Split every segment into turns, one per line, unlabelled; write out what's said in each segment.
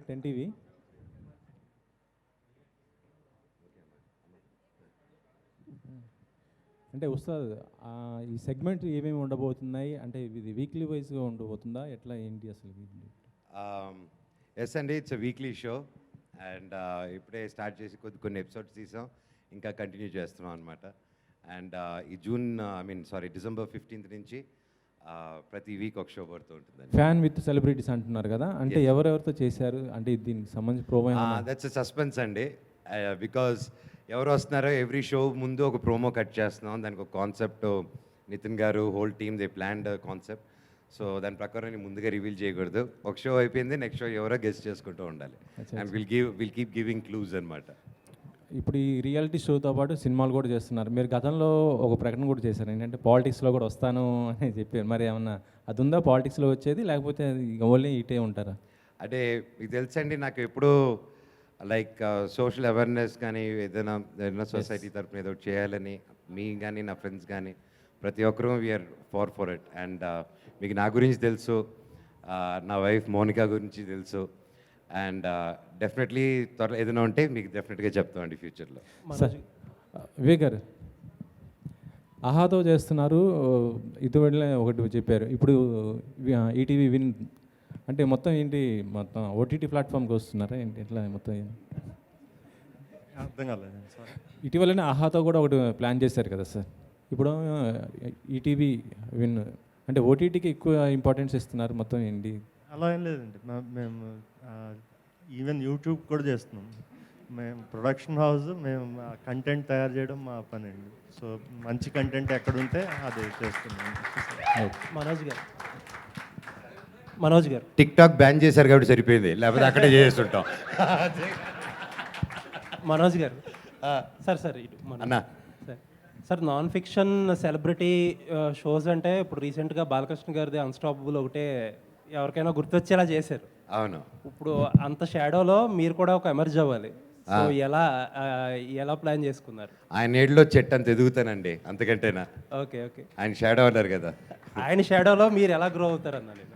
అంటే 10 టీవీ. అంటే ఉస్తాద్ ఈ సెగ్మెంట్ ఏమేమి ఉండబోతున్నాయి, అంటే ఇది వీక్లీ వైజ్గా ఉండబోతుందా, ఎట్లా ఏంటి అసలు?
ఎస్ అండి, ఇట్స్ వీక్లీ షో అండ్ ఇప్పుడే స్టార్ట్ చేసి కొన్ని ఎపిసోడ్స్ తీసాం, ఇంకా కంటిన్యూ చేస్తున్నాం అనమాట. అండ్ ఈ డిసెంబర్ 15th నుంచి ప్రతి వీక్ ఒక షో పడుతూ ఉంటుంది.
ఫ్యాన్ విత్ సెలబ్రిటీస్ అంటున్నారు కదా, అంటే ఎవరెవరితో చేశారు, అంటే దీనికి సంబంధించి ప్రోమో?
దట్స్ సస్పెన్స్ అండి, బికాజ్ ఎవరు వస్తున్నారో ఎవ్రీ షో ముందు ఒక ప్రోమో కట్ చేస్తున్నాం. దానికి ఒక కాన్సెప్ట్ నితిన్ గారు whole team they planned concept. So దాని ప్రకారం నేను ముందుగా రివీల్ చేయకూడదు. ఒక షో అయిపోయింది, నెక్స్ట్ షో ఎవరో గెస్ట్ చేసుకుంటూ ఉండాలి. And will keep giving clues అనమాట.
ఇప్పుడు ఈ రియాలిటీ షోతో పాటు సినిమాలు కూడా చేస్తున్నారు. మీరు గతంలో ఒక ప్రకటన కూడా చేశారు, ఏంటంటే పాలిటిక్స్లో కూడా వస్తాను అని చెప్పారు. మరి ఏమన్నా అది ఉందా పాలిటిక్స్లో వచ్చేది, లేకపోతే ఓన్లీ ఇటే ఉంటారా?
అంటే మీకు తెలుసండి, నాకు ఎప్పుడూ లైక్ సోషల్ అవేర్నెస్ కానీ ఏదైనా సొసైటీ తరఫున ఏదో చేయాలని, మీ కానీ నా ఫ్రెండ్స్ కానీ ప్రతి ఒక్కరూ వీఆర్ ఫర్ ఇట్. అండ్ మీకు నా గురించి తెలుసు, నా వైఫ్ మోనికా గురించి తెలుసు. అండ్ డెఫినెట్లీ త్వరలో ఏదైనా ఉంటే మీకు డెఫినెట్గా చెప్తామండి ఫ్యూచర్లో.
వివేక్ గారు ఆహాతో చేస్తున్నారు, ఇటీవల ఒకటి చెప్పారు. ఇప్పుడు ఈటీవీ విన్ అంటే మొత్తం ఏంటి, మొత్తం ఓటీటీ ప్లాట్ఫామ్కి వస్తున్నారా ఏంటి, ఎట్లా మొత్తం?
అర్థం కాలేదు.
ఇటీవలనే ఆహాతో కూడా ఒకటి ప్లాన్ చేశారు కదా సార్. ఇప్పుడు ఈటీవీ విన్ అంటే ఓటీటీకి ఎక్కువ ఇంపార్టెన్స్ ఇస్తున్నారు, మొత్తం ఏంటి?
అలా ఏం లేదండి, మేము ఈవెన్ యూట్యూబ్ కూడా చేస్తున్నాం. మేము ప్రొడక్షన్ హౌస్, మేము కంటెంట్ తయారు చేయడం మా పని అండి. సో మంచి కంటెంట్ ఎక్కడుంటే అది చేస్తున్నాం.
మనోజ్ గారు
టిక్ టాక్ బ్యాన్ చేశారు కాబట్టి సరిపోయింది, లేకపోతే అక్కడే చేస్తుంటాం.
మనోజ్ గారు సార్
అన్నా
sir, non fiction celebrity shows అంటే ఇప్పుడు రీసెంట్గా బాలకృష్ణ గారిది అన్స్టాపబుల్ ఒకటే ఎవరికైనా గుర్తొచ్చేలా చేశారు.
అవును.
ఇప్పుడు అంత షాడోలో మీరు కూడా ఒక ఎమర్జ్ అవ్వాలి. సో ఎలా ప్లాన్ చేసుకున్నారు?
ఆయన ఏడులో చెట్టు అంత ఎదుగుతానండి, అంతకంటేనా?
ఓకే.
ఆయన షాడో అన్నారు కదా,
ఆయన షాడోలో మీరు ఎలా గ్రో అవుతారు అన్న నేను.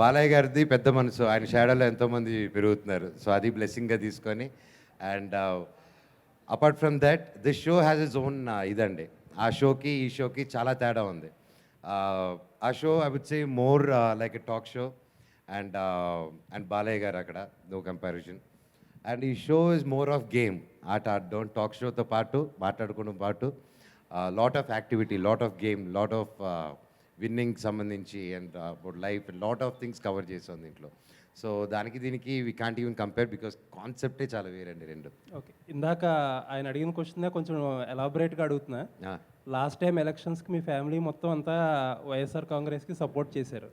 బాలయ్య గారిది పెద్ద మనసు, ఆయన షాడోలో ఎంతోమంది పెరుగుతున్నారు. సో అది బ్లెస్సింగ్గా తీసుకొని. And apart from that this show has its own ఇదండి. ఆ షోకి ఈ షోకి చాలా తేడా ఉంది. ఆ show I would say more like a talk show, and Balayya garu అక్కడ నో కంపారిజన్. అండ్ ఈ show is more of game, ఆట ఆడడం. టాక్ షోతో పాటు మాట్లాడుకోవడం పాటు lot of activity, lot of game, lot of winning సంబంధించి and about life, lot of things cover చేసాం దీంట్లో. సో దానికి దీనికి we can't even compare, because కాన్సెప్టే చాలా వేరండి రెండు.
ఓకే, ఇందాక ఆయన అడిగిన క్వశ్చన్ కొంచెం ఎలాబొరేట్గా అడుగుతున్నా. లాస్ట్ టైం ఎలక్షన్స్కి మీ ఫ్యామిలీ మొత్తం అంతా వైఎస్ఆర్ కాంగ్రెస్కి సపోర్ట్ చేశారు,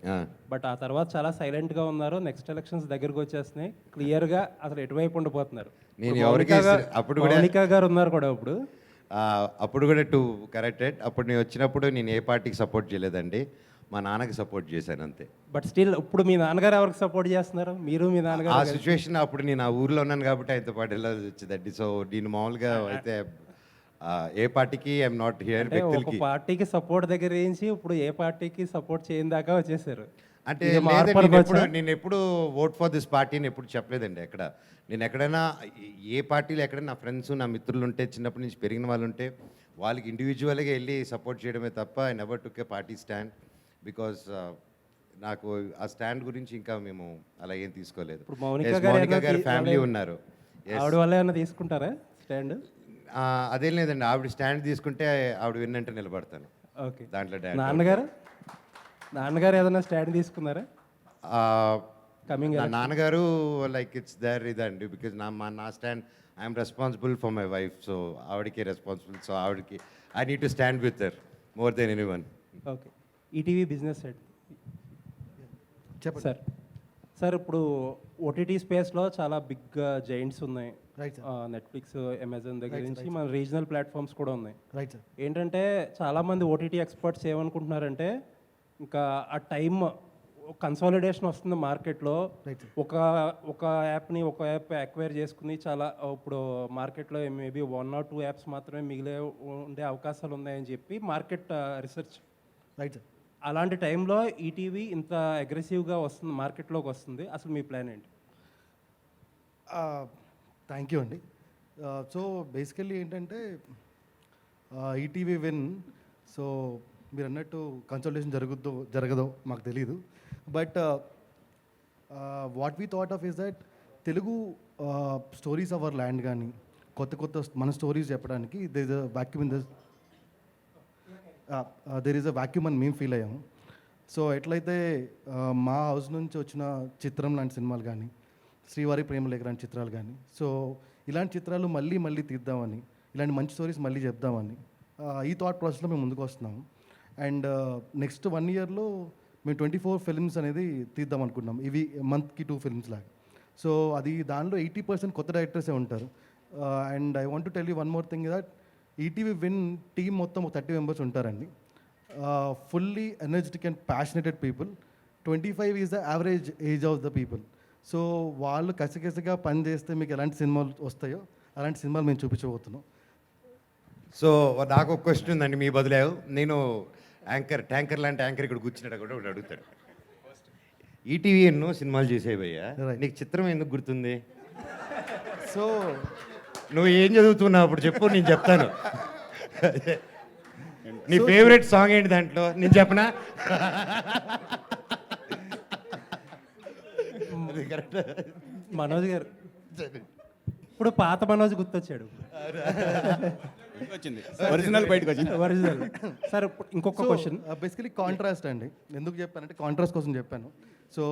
బట్ ఆ తర్వాత చాలా సైలెంట్గా ఉన్నారు. నెక్స్ట్ ఎలక్షన్స్ దగ్గరకు వచ్చేస్తున్నాయి, క్లియర్గా అసలు ఎటువైపు ఉండిపోతున్నారు.
నేను ఎవరికి అప్పుడు
మౌనికా గారు ఉన్నారు కూడా
అప్పుడు కూడా టు కరెక్టెడ్. అప్పుడు నేను వచ్చినప్పుడు నేను ఏ పార్టీకి సపోర్ట్ చేయలేదండి, మా నాన్నకి సపోర్ట్ చేశాను అంతే.
బట్ స్టిల్ ఇప్పుడు మీ నాన్నగారు ఎవరికి సపోర్ట్ చేస్తున్నారు? మీరు మీ నాన్నగారు?
ఆ సిచ్యువేషన్ అప్పుడు నేను ఆ ఊర్లో ఉన్నాను కాబట్టి ఆయనతో పాటు వెళ్ళాల్సి వచ్చిందండి. సో నేను మామూలుగా అయితే ఏ పార్టీకి ఐఎమ్ నాట్ హియర్.
ఒక పార్టీకి సపోర్ట్ దగ్గర నుంచి ఇప్పుడు ఏ పార్టీకి సపోర్ట్ చేయని దాకా వచ్చేసారు.
అంటే నేను ఎప్పుడు ఓట్ ఫర్ దిస్ పార్టీని ఎప్పుడు చెప్పలేదండి ఎక్కడ. నేను ఎక్కడైనా ఏ పార్టీలో ఎక్కడైనా నా ఫ్రెండ్స్, నా మిత్రులు ఉంటే, చిన్నప్పటి నుంచి పెరిగిన వాళ్ళు ఉంటే వాళ్ళకి ఇండివిజువల్గా వెళ్ళి సపోర్ట్ చేయడమే తప్ప I never took A party stand. Because నాకు ఆ స్టాండ్ గురించి ఇంకా మేము అలా ఏం తీసుకోలేదు.
ఇప్పుడు మౌనికా
గారి ఫ్యామిలీ ఉన్నారు,
ఆవిడ వల్ల ఏమైనా తీసుకుంటారా స్టాండ్?
అదేం లేదండి, ఆవిడ స్టాండ్ తీసుకుంటే ఆవిడ విన్నంటే నిలబడతాను.
ఓకే.
దాంట్లో
నాన్నగారు ఏదైనా స్టాండ్ తీసుకున్నారా?
నా నాన్నగారు లైక్ ఇట్స్ దేర్ ఇదండి, బికాజ్ నా stand I'm responsible for my wife. So ఆవిడకి రెస్పాన్సిబుల్. సో ఆవిడకి I need to stand with her more than anyone.
Okay. ETV business side చెప్పండి సార్. ఇప్పుడు ఓటీటీ స్పేస్లో చాలా బిగ్ జైంట్స్ ఉన్నాయి, నెట్ఫ్లిక్స్, అమెజాన్ దగ్గర నుంచి మన రీజనల్ ప్లాట్ఫామ్స్ కూడా ఉన్నాయి. ఏంటంటే చాలామంది ఓటీటీ ఎక్స్పర్ట్స్ ఏమనుకుంటున్నారంటే ఇంకా ఆ టైం కన్సాలిడేషన్ వస్తుంది మార్కెట్లో. ఒక యాప్ని ఒక యాప్ అక్వైర్ చేసుకుని చాలా ఇప్పుడు మార్కెట్లో మేబీ 1 or 2 యాప్స్ మాత్రమే మిగిలే ఉండే అవకాశాలు ఉన్నాయని చెప్పి మార్కెట్ రీసెర్చ్. అలాంటి టైంలో ఈటీవీ ఇంత అగ్రెసివ్గా వస్తుంది, మార్కెట్లోకి వస్తుంది. అసలు మీ ప్లాన్ ఏంటి?
థ్యాంక్ యూ అండి. సో బేసికల్లీ ఏంటంటే ఈటీవీ విన్. సో మీరు అన్నట్టు కన్సల్టేషన్ జరగదో మాకు తెలియదు. But what we thought of is that Telugu stories of our land కానీ కొత్త మన స్టోరీస్ చెప్పడానికి there is a vacuum in this there is a vacuum అని మేము ఫీల్ అయ్యాము. సో ఎట్లయితే మా హౌస్ నుంచి వచ్చిన చిత్రం లాంటి సినిమాలు కానీ, శ్రీవారి ప్రేమలేఖ లాంటి చిత్రాలు కానీ, సో ఇలాంటి చిత్రాలు మళ్ళీ మళ్ళీ తీద్దామని, ఇలాంటి మంచి స్టోరీస్ మళ్ళీ చెప్దామని ఈ థాట్ ప్రాసెస్లో మేము ముందుకు వస్తున్నాము. అండ్ నెక్స్ట్ 1 yearలో మేము 24 ఫిల్మ్స్ అనేది తీద్దాం అనుకుంటున్నాం. ఇవి మంత్కి 2 ఫిల్మ్స్ లాగా. సో అది దానిలో 80% కొత్త డైరెక్టర్సే ఉంటారు. And I want to tell you one more thing that ETV win team మొత్తం 30 members ఉంటారండి. Fully energetic and passionated people. 25 is the average age of the people. So వాళ్ళు కసికసిగా పని చేస్తే మీకు ఎలాంటి సినిమాలు వస్తాయో అలాంటి సినిమాలు మేము చూపించబోతున్నాం.
సో నాకు ఒక క్వశ్చన్ ఉందండి మీ బదులే. నేను ట్యాంకర్ లాంటి యాంకర్ ఇక్కడ కూర్చున్నాడు కూడా ఒకటి అడుగుతాడు. ఈటీవీ ఎన్నో సినిమాలు చేసేవయ్యా,
Right.
నీకు చిత్రం ఎందుకు గుర్తుంది?
సో
నువ్వు ఏం చదువుతున్నావు అప్పుడు చెప్పు, నేను చెప్తాను. నీ ఫేవరెట్ సాంగ్ ఏంటి దాంట్లో, నేను చెప్పనా?
మనోజ్ గారు ఇప్పుడు పాత మనోజ్ గుర్తొచ్చాడు.
వచ్చింది ఒరిజినల్ బయటకు వచ్చింది.
ఒరిజినల్. సార్ ఇప్పుడు ఇంకొక క్వశ్చన్.
బేసికలీ కాంట్రాస్ట్ అండి. ఎందుకు చెప్పానంటే కాంట్రాస్ట్ కోసం చెప్పాను. So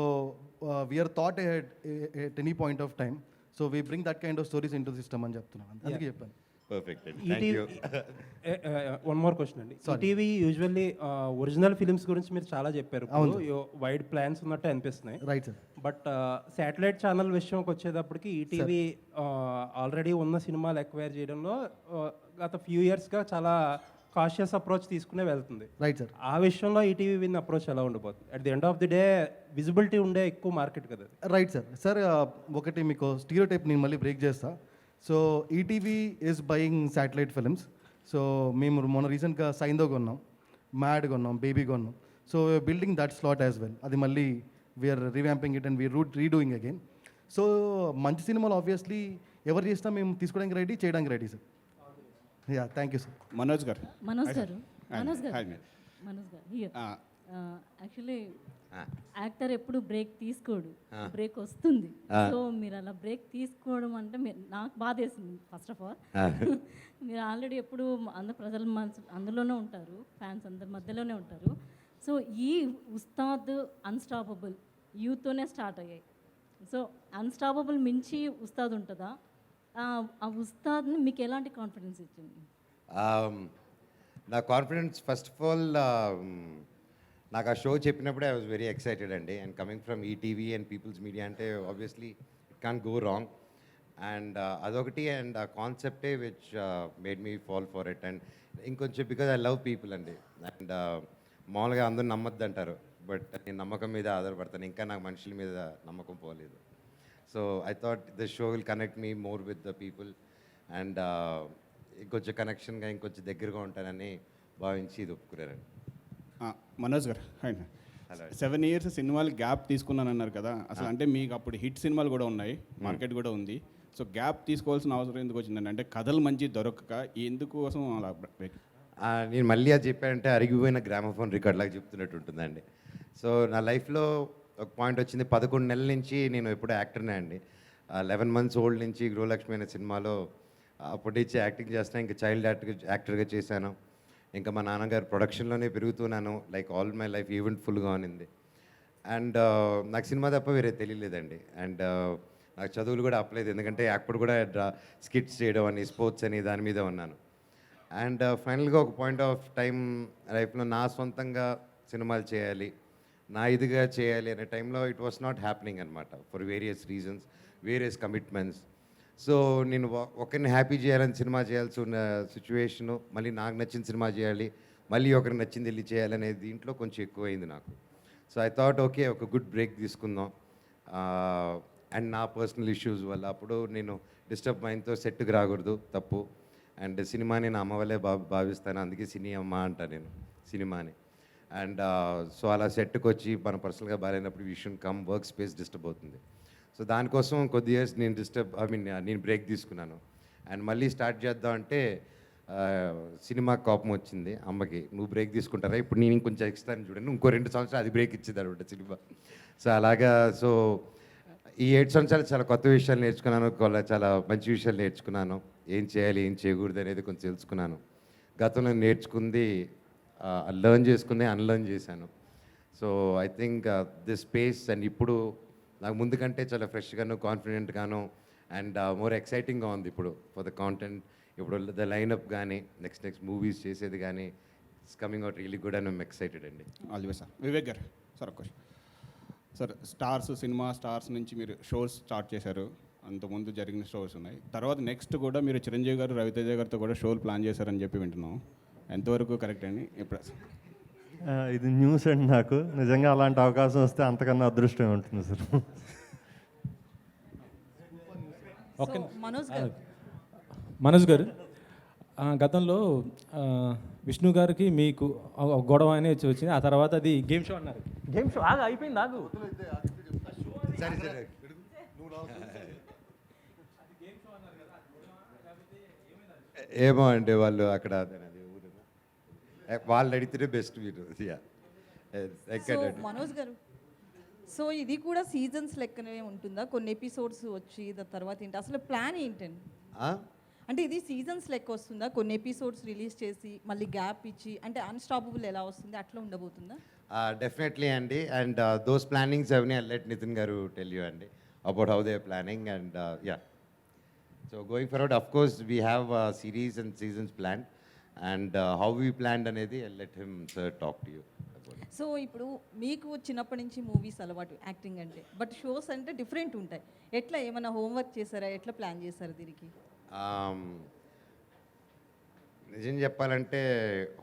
we're thought at any point of time. So we bring that kind of stories into system అని చెప్తున్నాను, అందుకే చెప్పాను.
Perfect, thank you.
One more question అండి. ఈటీవీ యూజువల్లీ ఒరిజినల్ ఫిలిమ్స్ గురించి మీరు చాలా చెప్పారు, వైడ్ ప్లాన్స్ ఉన్నట్టు అనిపిస్తున్నాయి.
Right sir.
But satellite channel విషయంకి వచ్చేటప్పటికి ఈటీవీ ఆల్రెడీ ఉన్న సినిమాలు ఎక్వైర్ చేయడంలో గత ఫ్యూ ఇయర్స్గా చాలా కాషియస్ అప్రోచ్ తీసుకునే వెళ్తుంది.
Right sir.
ఆ విషయంలో ఈటీవీ విన్ అప్రోచ్ ఎలా ఉండబోతుంది? At the end of the day visibility ఉండే ఎక్కువ మార్కెట్ కదా.
Right sir. సార్ ఒకటి మీకు స్టీరియో టైప్ నేను మళ్ళీ బ్రేక్ చేస్తా. So ETV is buying satellite films. So మేము మొన్న రీసెంట్గా సైందో కొన్నాం, మ్యాడ్ కొన్నాం, బేబీ కొన్నాం. So building that slot as well. అది మళ్ళీ we're revamping it and we're redoing again. So మంచి సినిమాలు ఆబ్వియస్లీ ఎవరు చేసినా మేము తీసుకోవడానికి రెడీ, చేయడానికి ready sir. Yeah, thank you sir.
Manoj garu
Manoj garu Manoj గారు
హాయ్ మ్యామ్.
మనోజ్ గారు హియర్
ఆ,
యాక్చువల్లీ యాక్టర్ ఎప్పుడు బ్రేక్ తీసుకోడు, బ్రేక్ వస్తుంది. సో మీరు అలా బ్రేక్ తీసుకోవడం అంటే నాకు బాధేసింది. ఫస్ట్ ఆఫ్ ఆల్ మీరు ఆల్రెడీ ఎప్పుడు అందరు ప్రజల మనసు అందులోనే ఉంటారు, ఫ్యాన్స్ అందరి మధ్యలోనే ఉంటారు. సో ఈ ఉస్తాద్ అన్స్టాపబుల్ యూత్తోనే స్టార్ట్ అయ్యాయి. సో అన్స్టాపబుల్ మించి ఉస్తాద్ ఉంటుందా? ఆ ఉస్తాద్ని మీకు ఎలాంటి కాన్ఫిడెన్స్ ఇచ్చింది?
నా కాన్ఫిడెన్స్ ఫస్ట్ ఆఫ్ ఆల్, నాకు ఆ షో చెప్పినప్పుడే ఐ వాజ్ వెరీ ఎక్సైటెడ్ అండి. And coming from ETV and people's media అంటే obviously it can't go wrong. And అదొకటి, అండ్ ఆ కాన్సెప్టే which made me fall for it. And ఇంకొంచెం బికాజ్ ఐ లవ్ పీపుల్ అండి. అండ్ మామూలుగా అందరూ నమ్మద్దు అంటారు, బట్ నేను నమ్మకం మీద ఆధారపడతాను. ఇంకా నాకు మనుషుల మీద నమ్మకం పోలేదు. So I thought this show will connect me more with the people. And ఇంకొంచెం కనెక్షన్గా ఇంకొంచెం దగ్గరగా ఉంటానని భావించి ఇది ఒప్పుకున్నారండి.
ఆ, మనోజ్ గారు హాయ్.
Hello.
7 years సినిమాలు గ్యాప్ తీసుకున్నానన్నారు కదా, అసలు అంటే మీకు అప్పుడు హిట్ సినిమాలు కూడా ఉన్నాయి, మార్కెట్ కూడా ఉంది. సో గ్యాప్ తీసుకోవాల్సిన అవసరం ఎందుకు వచ్చిందండి? అంటే కథలు మంచి దొరకక ఎందుకోసం అలా బ్రేక్?
నేను మళ్ళీ అది చెప్పానంటే అరిగిపోయిన గ్రామఫోన్ రికార్డ్ లాగా చెప్తున్నట్టు ఉంటుందండి. సో నా లైఫ్లో ఒక పాయింట్ వచ్చింది. 11 నెలల నుంచి నేను ఎప్పుడూ యాక్టర్నే అండి. 11 months ఓల్డ్ నుంచి గృహలక్ష్మి అనే సినిమాలో అప్పటి నుంచి యాక్టింగ్ చేస్తాను. ఇంకా చైల్డ్ యాక్టర్గా చేశాను. ఇంకా మా నాన్నగారు ప్రొడక్షన్లోనే పెరుగుతున్నాను. లైక్ ఆల్ మై లైఫ్ ఈవెంట్ఫుల్గా ఉన్నింది. అండ్ నాకు సినిమా తప్ప వేరే తెలియలేదండి. అండ్ నాకు చదువులు కూడా అప్పలేదు, ఎందుకంటే అప్పుడు కూడా స్కిట్స్ చేయడం అని, స్పోర్ట్స్ అని దాని మీద ఉన్నాను. అండ్ ఫైనల్గా ఒక పాయింట్ ఆఫ్ టైం లైఫ్లో నా సొంతంగా సినిమాలు చేయాలి, నా ఇదిగా చేయాలి అనే టైంలో ఇట్ వాస్ నాట్ హ్యాపెనింగ్ అనమాట, for various reasons, various commitments. So నేను ఒకరిని హ్యాపీ చేయాలని సినిమా చేయాల్సి ఉన్న సిచ్యువేషను, మళ్ళీ నాకు నచ్చిన సినిమా చేయాలి, మళ్ళీ ఒకరికి నచ్చింది వెళ్ళి చేయాలనే దీంట్లో కొంచెం ఎక్కువైంది నాకు. సో ఐ థాట్ ఓకే, ఒక గుడ్ బ్రేక్ తీసుకుందాం. అండ్ నా పర్సనల్ ఇష్యూస్ వల్ల అప్పుడు నేను డిస్టర్బ్ మైండ్తో సెట్కి రాకూడదు, తప్పు. అండ్ సినిమాని నా అమ్మ వల్లే భావిస్తాను, అందుకే సినీ అమ్మ అంట నేను సినిమాని. అండ్ సో అలా సెట్కి వచ్చి మన పర్సనల్గా బాగాలేనప్పుడు we should come, work space disturb అవుతుంది. సో దానికోసం కొద్ది ఇయర్స్ నేను బ్రేక్ తీసుకున్నాను. అండ్ మళ్ళీ స్టార్ట్ చేద్దాం అంటే సినిమా కోపం వచ్చింది అమ్మకి. నువ్వు బ్రేక్ తీసుకుంటారా, ఇప్పుడు నేను ఇంకొంచెం ఇస్తాను చూడండి, ఇంకో 2 సంవత్సరాలు అది బ్రేక్ ఇచ్చింది అనమాట సినిమా. సో అలాగా సో ఈ 7 సంవత్సరాలు చాలా కొత్త విషయాలు నేర్చుకున్నాను, చాలా మంచి విషయాలు నేర్చుకున్నాను. ఏం చేయాలి ఏం చేయకూడదు అనేది కొంచెం తెలుసుకున్నాను. గతంలో నేర్చుకుంది లెర్న్ చేసుకుంది అన్లెర్న్ చేశాను. So I think this space and ఇప్పుడు నాకు ముందు కంటే చాలా ఫ్రెష్గాను కాన్ఫిడెంట్గాను అండ్ మోర్ ఎక్సైటింగ్గా ఉంది ఇప్పుడు ఫర్ ద కాంటెంట్. ఇప్పుడు ద లైనప్ కానీ నెక్స్ట్ మూవీస్ చేసేది కానీ it's coming out really good and I'm excited అండి.
All the best sir. Vivek garu sir ఒక క్వశ్చన్ సార్. సినిమా స్టార్స్ నుంచి మీరు షోస్ స్టార్ట్ చేశారు, అంతకుముందు జరిగిన షోస్ ఉన్నాయి, తర్వాత నెక్స్ట్ కూడా మీరు చిరంజీవి గారు రవితేజ గారితో కూడా షోలు ప్లాన్ చేశారని చెప్పి వింటున్నాం. ఎంతవరకు కరెక్ట్ అండి? ఇప్పుడు
ఇది న్యూస్ అండి. నాకు నిజంగా అలాంటి అవకాశం వస్తే అంతకన్నా అదృష్టం ఉంటుంది సార్.
ఓకే
మనోజ్ గారు,
మనోజ్ గారు, గతంలో విష్ణు గారికి మీకు ఒక గొడవ అనేది వచ్చింది, ఆ తర్వాత అది గేమ్ షో అన్నారు.
గేమ్ షో అయిపోయింది ఆగు.
ఏమో అండి వాళ్ళు అక్కడ వాళ్ళు అడిగితే బెస్ట్ మీరు.
సో మనోజ్ గారు, సో ఇది కూడా సీజన్స్ లెక్కనే ఉంటుందా? కొన్ని ఎపిసోడ్స్ వచ్చి దాని తర్వాత ఏంటి అసలు ప్లాన్ ఏంటండి? అంటే ఇది సీజన్స్ లెక్క వస్తుందా? కొన్ని ఎపిసోడ్స్ రిలీజ్ చేసి మళ్ళీ గ్యాప్ ఇచ్చి, అంటే అన్స్టాపబుల్ ఎలా వస్తుంది అట్లా ఉండబోతుందా?
డెఫినెట్లీ అండి. అండ్ దోస్ ప్లానింగ్స్ అవన్నీ let Nithin garu tell you అండి about how they are planning. And yeah, so going forward of course we have series and seasons plan and how we plan అనేది let him sir talk to you.
So ఇప్పుడు మీకు చిన్నప్పటి నుంచి movies అలవాటు acting అంటే, but shows అంటే different ఉంటాయి. ఎట్లా ఏమైనా హోంవర్క్ చేశారా? ఎట్లా ప్లాన్ చేశారు దీనికి?
నిజం చెప్పాలంటే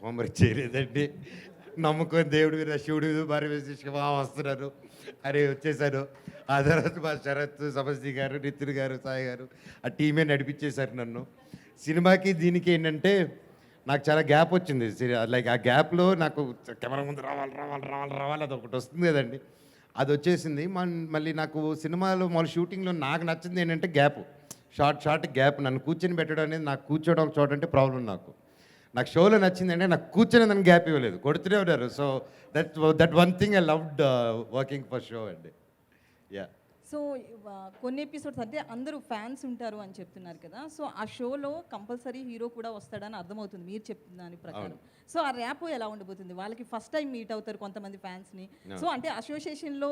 హోంవర్క్ చేయలేదండి. నమ్ముకొని దేవుడి మీద శివుడి మీద భార్య వేసి వస్తున్నారు అని వచ్చేసారు. ఆ తర్వాత మా శరత్, సమస్తి గారు, నితిన్ గారు, సాయి గారు ఆ టీమే నడిపించేశారు నన్ను. సినిమాకి దీనికి ఏంటంటే నాకు చాలా గ్యాప్ వచ్చింది. లైక్ ఆ గ్యాప్లో నాకు కెమెరా ముందు రావాలి అది ఒకటి వస్తుంది కదండి, అది వచ్చేసింది. మళ్ళీ నాకు సినిమాలో షూటింగ్లో నాకు నచ్చింది ఏంటంటే గ్యాప్, షార్ట్ గ్యాప్. నన్ను కూర్చొని పెట్టడం అనేది, నాకు కూర్చోవడం ఒక చోట అంటే ప్రాబ్లం. నాకు షోలో నచ్చింది అంటే నాకు కూర్చొని దానికి గ్యాప్ ఇవ్వలేదు, కొడుతూనే ఉన్నారు. So that one thing I loved working for show అండి. యా.
సో కొన్ని ఎపిసోడ్స్ అంటే అందరూ ఫ్యాన్స్ ఉంటారు అని చెప్తున్నారు కదా, సో ఆ షోలో కంపల్సరీ హీరో కూడా వస్తాడని అర్థమవుతుంది మీరు చెప్తున్న దాని ప్రకారం. సో ఆ ర్యాప్ ఎలా ఉండబోతుంది? వాళ్ళకి ఫస్ట్ టైం మీట్ అవుతారు కొంతమంది ఫ్యాన్స్ని. సో అంటే అసోసియేషన్లో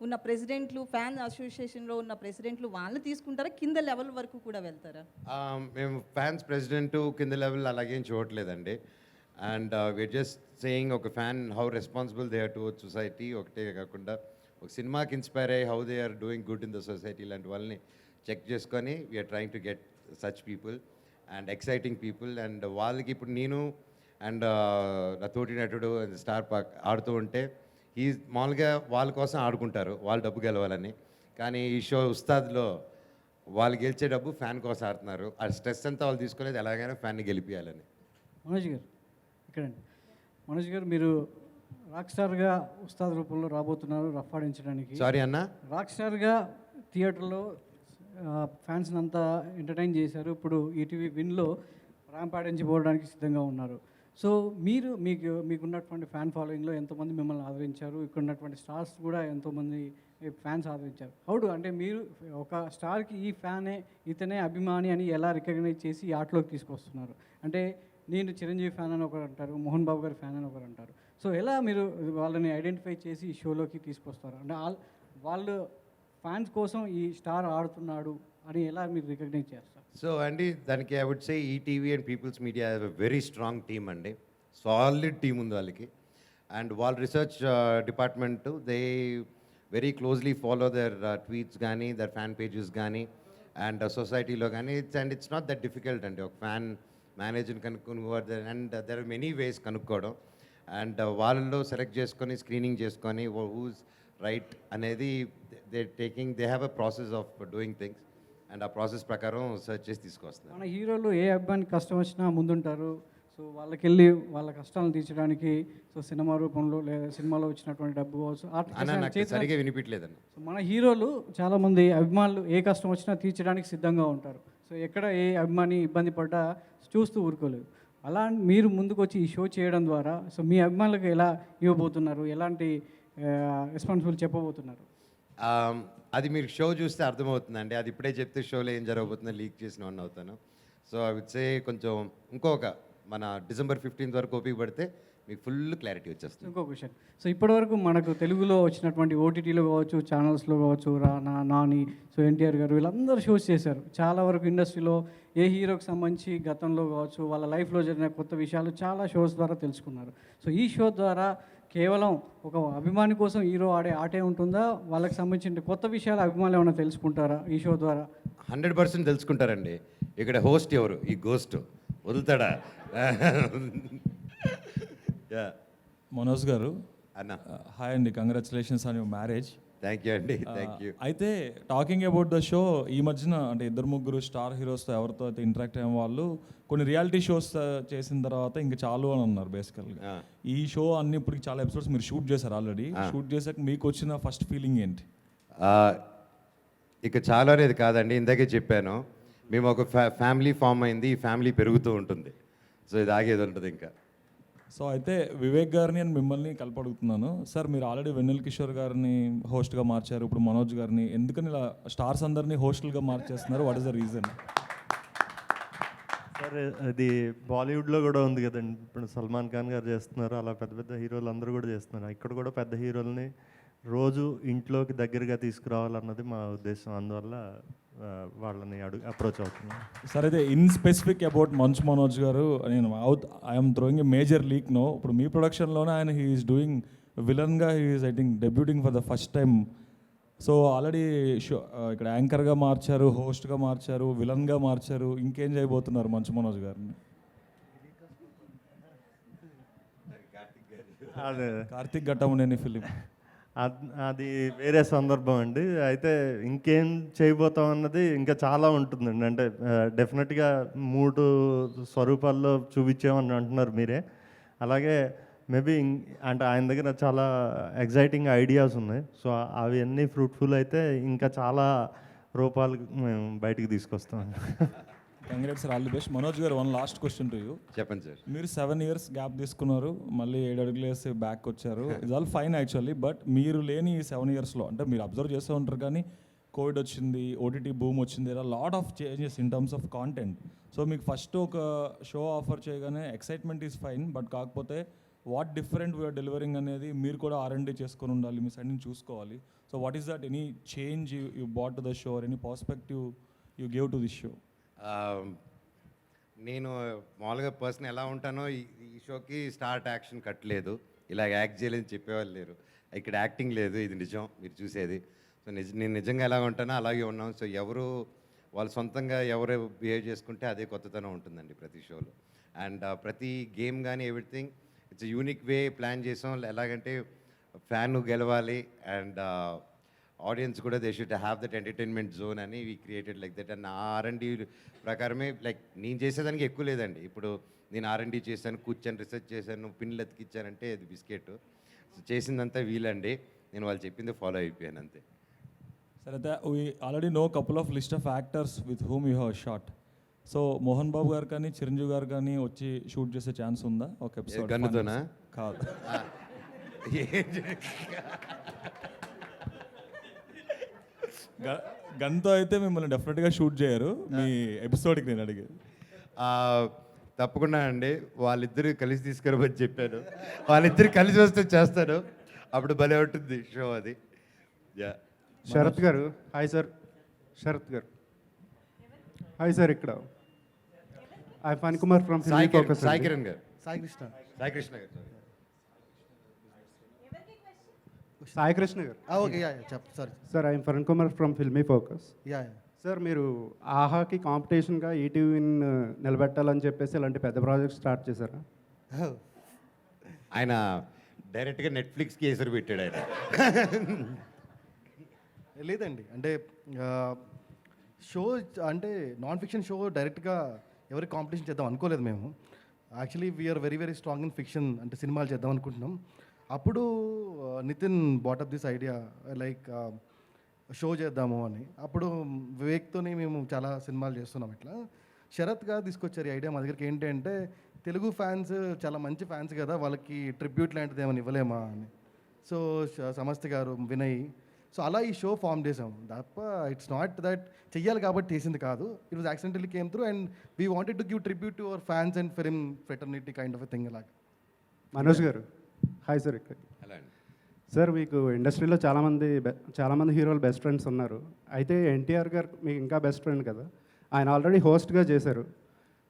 ఉన్న ప్రెసిడెంట్లు, ఫ్యాన్ అసోసియేషన్లో ఉన్న ప్రెసిడెంట్లు వాళ్ళు తీసుకుంటారా? కింద లెవెల్ వరకు కూడా వెళ్తారా?
మేము ఫ్యాన్స్ ప్రెసిడెంట్ కింద లెవెల్ అలాగేం చూడట్లేదండి. అండ్ వీఆర్ జస్ట్ సేయింగ్ ఒక fan how responsible they are towards society ఒకటే కాకుండా ఒక సినిమాకి ఇన్స్పైర్ అయ్యి how they are doing good in the society లాంటి వాళ్ళని చెక్ చేసుకొని we're trying to get such people and exciting people. And వాళ్ళకి ఇప్పుడు నేను అండ్ నా తోటి నటుడు స్టార్ పార్క్ ఆడుతూ ఉంటే ఈ మామూలుగా వాళ్ళ కోసం ఆడుకుంటారు, వాళ్ళు డబ్బు గెలవాలని. కానీ ఈ షో ఉస్తాద్లో వాళ్ళు గెలిచే డబ్బు ఫ్యాన్ కోసం ఆడుతున్నారు. ఆ స్ట్రెస్ అంతా వాళ్ళు తీసుకునేది ఎలాగైనా ఫ్యాన్ని గెలిపించాలని.
మనోజ్ గారు ఇక్కడండి. మనోజ్ గారు, మీరు రాక్ స్టార్గా ఉస్తాద్ రూపంలో రాబోతున్నారు రఫ్ ఆడించడానికి.
సారీ అన్న.
రాక్ స్టార్గా థియేటర్లో ఫ్యాన్స్ని అంతా ఎంటర్టైన్ చేశారు. ఇప్పుడు ఈటీవీ విన్లో ర్యాంప్ ఆడించబోవడానికి సిద్ధంగా ఉన్నారు. సో మీకున్నటువంటి ఫ్యాన్ ఫాలోయింగ్లో ఎంతోమంది మిమ్మల్ని ఆదరించారు, ఇక్కడ ఉన్నటువంటి స్టార్స్ కూడా ఎంతోమంది ఫ్యాన్స్ ఆదరించారు. హౌడు అంటే మీరు ఒక స్టార్కి ఈ ఫ్యానే ఇతనే అభిమాని అని ఎలా రికగ్నైజ్ చేసి ఈ ఆటలోకి తీసుకొస్తున్నారు? అంటే నేను చిరంజీవి ఫ్యాన్ అని ఒకరు అంటారు, మోహన్ బాబు గారి ఫ్యాన్ అని ఒకరు అంటారు. సో ఎలా మీరు వాళ్ళని ఐడెంటిఫై చేసి ఈ షోలోకి తీసుకొస్తారు? అంటే వాళ్ళు ఫ్యాన్స్ కోసం ఈ స్టార్ ఆడుతున్నాడు అని ఎలా మీరు రికగ్నైజ్ చేస్తారు?
సో అండి, దానికి I would say ETV and people's media have a very strong team అండి. సాలిడ్ టీమ్ ఉంది వాళ్ళకి. అండ్ వాళ్ళ research department they very closely follow their tweets కానీ దర్ ఫ్యాన్ పేజెస్ కానీ అండ్ సొసైటీలో కానీ. ఇట్స్ నాట్ దట్ డిఫికల్ట్ అండి ఒక ఫ్యాన్ మేనేజర్ని కనుక్కొని. And there are many ways కనుక్కోవడం. అండ్ వాళ్ళలో సెలెక్ట్ చేసుకొని స్క్రీనింగ్ చేసుకొని హూస్ రైట్ అనేది they have a process of doing things. And ఆ ప్రాసెస్ ప్రకారం సెర్చ్ చేసి తీసుకొస్తారు.
మన హీరోలు ఏ అబ్బాయికి కష్టం వచ్చినా ముందుంటారు. సో వాళ్ళకెళ్ళి వాళ్ళ కష్టాలను తీర్చడానికి సో సినిమా రూపంలో లేదా సినిమాలో వచ్చినటువంటి డబ్బు కావచ్చు
అన్న నాకు సరిగా వినిపించలేదన్న.
సో మన హీరోలు చాలామంది అభిమానులు ఏ కష్టం వచ్చినా తీర్చడానికి సిద్ధంగా ఉంటారు. సో ఎక్కడ ఏ అభిమాని ఇబ్బంది పడ్డా చూస్తూ ఊరుకోలేదు. అలా మీరు ముందుకు వచ్చి ఈ షో చేయడం ద్వారా సో మీ అభిమానులకు ఎలా ఇవ్వబోతున్నారు, ఎలాంటి రెస్పాన్సిబుల్ చెప్పబోతున్నారు?
అది మీరు షో చూస్తే అర్థమవుతుందండి. అది ఇప్పుడే చెప్తే షోలో ఏం జరగబోతుందో లీక్ చేసిన వాడిని అవుతాను. సో ఐ వుడ్ సే కొంచెం ఇంకొక మన డిసెంబర్ 15th వరకు ఓపిక పడితే మీకు ఫుల్ క్లారిటీ వచ్చేస్తుంది.
ఇంకో క్వశ్చన్. సో ఇప్పటివరకు మనకు తెలుగులో వచ్చినటువంటి ఓటీటీలో కావచ్చు, ఛానల్స్లో కావచ్చు, రానా, నాని, సో ఎన్టీఆర్ గారు వీళ్ళందరూ షోస్ చేశారు. చాలా వరకు ఇండస్ట్రీలో ఏ హీరోకి సంబంధించి గతంలో కావచ్చు వాళ్ళ లైఫ్లో జరిగిన కొత్త విషయాలు చాలా షోస్ ద్వారా తెలుసుకున్నారు. సో ఈ షో ద్వారా కేవలం ఒక అభిమాని కోసం హీరో ఆడే ఆటే ఉంటుందా, వాళ్ళకి సంబంధించిన కొత్త విషయాలు అభిమానులు ఏమైనా తెలుసుకుంటారా ఈ షో ద్వారా?
100% తెలుసుకుంటారండి. ఇక్కడ హోస్ట్ ఎవరు? ఈ గోస్ట్ వదులుతాడా?
మనోజ్ గారు
అన్న
హాయ్ అండి, congratulations on your marriage.
Thank you అండి, థ్యాంక్ యూ.
అయితే టాకింగ్ అబౌట్ ద షో, ఈ మధ్యన అంటే ఇద్దరు ముగ్గురు స్టార్ హీరోస్తో ఎవరితో అయితే ఇంటరాక్ట్ అయిన వాళ్ళు కొన్ని రియాలిటీ షోస్ చేసిన తర్వాత ఇంకా చాలు అని అన్నారు బేసికల్గా. ఈ షో అన్ని ఇప్పటికి చాలా ఎపిసోడ్స్ మీరు షూట్ చేశారు ఆల్రెడీ. షూట్ చేశాక మీకు వచ్చిన ఫస్ట్ ఫీలింగ్ ఏంటి?
ఇక చాలా అనేది కాదండి, ఇందాకే చెప్పాను మేము ఒక ఫ్యామిలీ ఫామ్ అయింది, ఈ ఫ్యామిలీ పెరుగుతూ ఉంటుంది. సో ఇది ఆగేది ఉంటుంది ఇంకా.
సో అయితే వివేక్ గారిని నేను మిమ్మల్ని కలపడుగుతున్నాను సార్. మీరు ఆల్రెడీ వెన్నెల కిషోర్ గారిని హోస్ట్గా మార్చారు, ఇప్పుడు మనోజ్ గారిని ఎందుకని ఇలా స్టార్స్ అందరినీ హోస్టులుగా మార్చేస్తున్నారు? What is the reason?
సరే, అది బాలీవుడ్లో కూడా ఉంది కదండి. ఇప్పుడు సల్మాన్ ఖాన్ గారు చేస్తున్నారు, అలా పెద్ద పెద్ద హీరోలు అందరూ కూడా చేస్తున్నారు. ఇక్కడ కూడా పెద్ద హీరోలని రోజు ఇంట్లోకి దగ్గరగా తీసుకురావాలన్నది మా ఉద్దేశం. అందువల్ల వాళ్ళని అప్రోచ్ అవుతున్నాం.
సార్ అయితే ఇన్ స్పెసిఫిక్ అబౌట్ మంచు మనోజ్ గారు, నేను I'm throwing a major leak no. ఇప్పుడు మీ ప్రొడక్షన్లోనే ఆయన హీఈస్ డూయింగ్ విలన్గా, he's I think debuting for the first time. So already show ఇక్కడ యాంకర్గా మార్చారు, హోస్ట్గా మార్చారు, విలన్గా మార్చారు. ఇంకేం చేయబోతున్నారు మంచు మనోజ్ గారిని?
అదే
కార్తిక్ ఘట్టమనేని ఫిలిం
అది వేరే సందర్భం అండి. అయితే ఇంకేం చేయబోతాం అన్నది ఇంకా చాలా ఉంటుందండి. అంటే డెఫినెట్గా 3 స్వరూపాల్లో చూపించామని అంటున్నారు మీరే. అలాగే మేబీ అంటే ఆయన దగ్గర చాలా ఎగ్జైటింగ్ ఐడియాస్ ఉన్నాయి. సో అవి అన్నీ ఫ్రూట్ఫుల్ అయితే ఇంకా చాలా రూపాలు మేము బయటికి తీసుకొస్తాం.
Congrats sir, all the best. Manoj garu, one last question to you.
చెప్పండి సార్.
మీరు 7 years గ్యాప్ తీసుకున్నారు, మళ్ళీ 7 అడుగులు వేసి బ్యాక్ వచ్చారు. It's all fine actually. But మీరు లేని ఈ 7 yearsలో అంటే మీరు అబ్జర్వ్ చేస్తూ ఉంటారు కానీ కోవిడ్ వచ్చింది, ఓటీటీ బూమ్ వచ్చింది, lot of changes in terms of content. So మీకు ఫస్ట్ ఒక షో ఆఫర్ చేయగానే ఎక్సైట్మెంట్ ఈజ్ ఫైన్, బట్ కాకపోతే వాట్ డిఫరెంట్ వీఆర్ డెలివరింగ్ అనేది మీరు కూడా R&D చేసుకొని ఉండాలి, మీ సైడ్ నుంచి చూసుకోవాలి. So what is that any change you brought to the show or any perspective you give to this show?
నేను మామూలుగా పర్సన్ ఎలా ఉంటానో ఈ షోకి స్టార్ట్ యాక్షన్ కట్టలేదు, ఇలా యాక్ట్ చేయలేదని చెప్పేవాళ్ళు లేరు. ఇక్కడ యాక్టింగ్ లేదు, ఇది నిజం మీరు చూసేది. సో నేను నిజంగా ఎలా ఉంటానో అలాగే ఉన్నాం. సో ఎవరు వాళ్ళు సొంతంగా ఎవరు బిహేవ్ చేసుకుంటే అదే కొత్తతనం ఉంటుందండి ప్రతి షోలో. అండ్ ప్రతి గేమ్ కానీ everything it's unique way plan చేసాం. ఎలాగంటే ఫ్యాన్ గెలవాలి అండ్ ఆడియన్స్ కూడా they should have that entertainment zone అని we created like that. And నా R&D ప్రకారమే లైక్ నేను చేసేదానికి ఎక్కువ లేదండి. ఇప్పుడు నేను R&D చేశాను, కూర్చొని రీసెర్చ్ చేశాను, పిన్లు ఎతికిచ్చానంటే అది బిస్కెట్. సో చేసిందంతా వీలండి, నేను వాళ్ళు చెప్పింది ఫాలో అయిపోయాను అంతే.
సరే, we already know couple of list of actors with whom you have shot. So Mohan Babu garu కానీ చిరంజీవి గారు కానీ వచ్చి షూట్ చేసే ఛాన్స్ ఉందా ఒక ఎపిసోడ్?
గన్నుతోనా?
కాదు, గన్తో అయితే మిమ్మల్ని డెఫినెట్గా షూట్ చేయరు. మీ ఎపిసోడ్కి నేను అడిగేది.
తప్పకుండా అండి, వాళ్ళిద్దరు కలిసి తీసుకురమని చెప్పాను. వాళ్ళిద్దరు కలిసి వస్తే చేస్తాను, అప్పుడు భలే ఉంటుంది షో అది. Yeah.
Sarath garu hi sir. Sarath garu hi sir. ఇక్కడ I Phani Kumar from
Sai Kiran garu.
Sai Krishna.
Sai Krishna garu.
Sai Krishna garu.
Okay, yeah చెప్పు sorry
sir. I'm Phani Kumar from filmy focus.
Yeah.
Sir, మీరు ఆహాకి కాంపిటీషన్గా ఈటీవీని నిలబెట్టాలని చెప్పేసి ఇలాంటి పెద్ద ప్రాజెక్ట్ స్టార్ట్ చేశారా?
ఆయన డైరెక్ట్గా నెట్ఫ్లిక్స్కి ఎసరు పెట్టాడు ఆయన.
లేదండి, అంటే షో అంటే నాన్ ఫిక్షన్ షో డైరెక్ట్గా ఎవరికి కాంపిటీషన్ చేద్దాం అనుకోలేదు మేము. Actually we are very very strong in fiction, అంటే సినిమాలు చేద్దాం అనుకుంటున్నాం. అప్పుడు Nitin brought up this idea like show చేద్దాము అని. అప్పుడు వివేక్తోని మేము చాలా సినిమాలు చేస్తున్నాం. ఇట్లా శరత్ గారు తీసుకొచ్చారు ఈ ఐడియా మా దగ్గరికి. ఏంటి అంటే తెలుగు ఫ్యాన్స్ చాలా మంచి ఫ్యాన్స్ కదా, వాళ్ళకి ట్రిబ్యూట్ లాంటిది ఏమైనా ఇవ్వలేమా అని. సో సమస్త గారు, వినయ్, సో అలా ఈ షో ఫామ్ చేసాం తప్ప ఇట్స్ నాట్ దట్ చెయ్యాలి కాబట్టి చేసింది కాదు. It was accidentally came through and we wanted to give tribute to our fans and film fraternity kind of a thing అలాగా.
మనోజ్ గారు హాయ్ సార్. ఇక్కడ
అలా అండి.
సార్ మీకు ఇండస్ట్రీలో చాలామంది హీరోలు బెస్ట్ ఫ్రెండ్స్ ఉన్నారు. అయితే ఎన్టీఆర్ గారు మీకు ఇంకా బెస్ట్ ఫ్రెండ్ కదా, ఆయన ఆల్రెడీ హోస్ట్గా చేశారు.